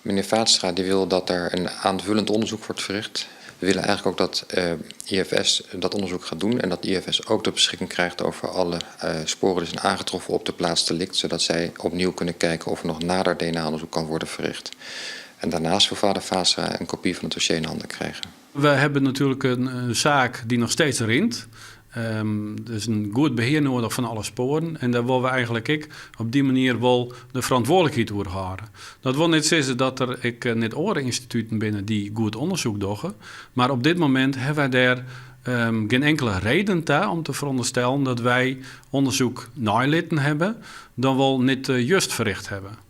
Meneer Vaatstra die wil dat er een aanvullend onderzoek wordt verricht. We willen eigenlijk ook dat IFS dat onderzoek gaat doen en dat IFS ook de beschikking krijgt over alle sporen die zijn aangetroffen op de plaats delict, zodat zij opnieuw kunnen kijken of er nog nader DNA-onderzoek kan worden verricht. En daarnaast wil vader Vaatstra een kopie van het dossier in handen krijgen. We hebben natuurlijk een zaak die nog steeds rint. Er is een goed beheer nodig van alle sporen. En daar willen we eigenlijk op die manier wel de verantwoordelijkheid voor houden. Dat wil niet zeggen dat er net andere instituten binnen die goed onderzoek doen. Maar op dit moment hebben wij daar geen enkele reden toe om te veronderstellen dat wij onderzoek nalitten hebben, dan wel niet juist verricht hebben.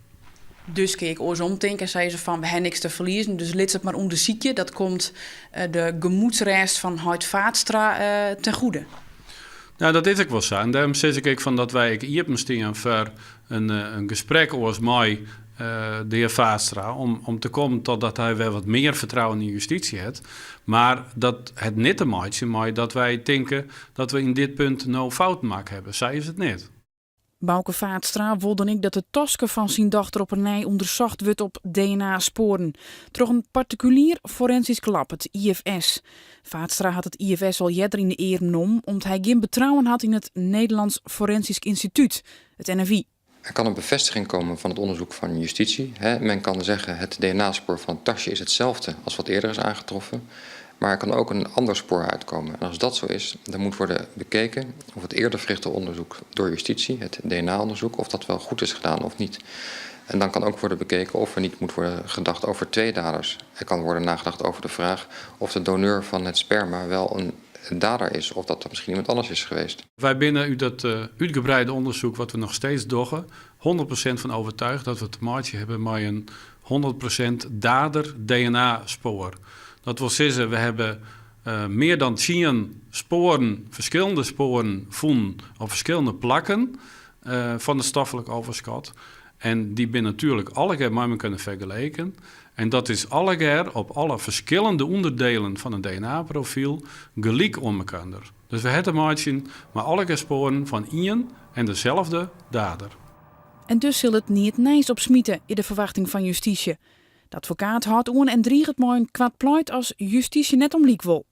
Dus keek ik oors omdenken en zei ze van, we hebben niks te verliezen. Dus lid het maar onderzoekje. Dat komt de gemoedsrest van Huid Vaatstra ten goede. Nou, dat is ook wel zo. En daarom zeg ik van dat wij hier staan voor een gesprek oors met de heer Vaatstra. Om te komen totdat hij wel wat meer vertrouwen in justitie heeft. Maar dat het niet te maken, maar dat wij denken dat we in dit punt nou fout maken hebben. Zij is het niet. Bouke Vaatstra wilde ik dat de taske van zijn dochter op een nij onderzocht wordt op DNA-sporen. Door een particulier forensisch lab, het IFS. Vaatstra had het IFS al eerder in de eer genomen, omdat hij geen betrouwen had in het Nederlands Forensisch Instituut, het NFI. Er kan een bevestiging komen van het onderzoek van justitie. Men kan zeggen het DNA-spoor van het tasje is hetzelfde als wat eerder is aangetroffen. Maar er kan ook een ander spoor uitkomen. En als dat zo is, dan moet worden bekeken of het eerder verrichte onderzoek door justitie, het DNA-onderzoek, of dat wel goed is gedaan of niet. En dan kan ook worden bekeken of er niet moet worden gedacht over twee daders. Er kan worden nagedacht over de vraag of de doneur van het sperma wel een dader is, of dat misschien iemand anders is geweest. Wij binnen uit dat uitgebreide onderzoek wat we nog steeds doen, 100% van overtuigd dat we te maken hebben met een 100% dader-DNA-spoor. Dat wil zeggen, we hebben meer dan 10 sporen, verschillende sporen vonden op verschillende plakken van de stoffelijk overschot. En die zijn natuurlijk allegaar met elkaar kunnen vergelijken. En dat is allegaar op alle verschillende onderdelen van een DNA-profiel gelijk om elkaar. Dus we hebben maken maar allegaar sporen van één en dezelfde dader. En dus zal het niet nijs opsmieten in de verwachting van justitie. De advocaat houdt aan en dreigt het maar een kwaad pleit als justitie net om liek wil.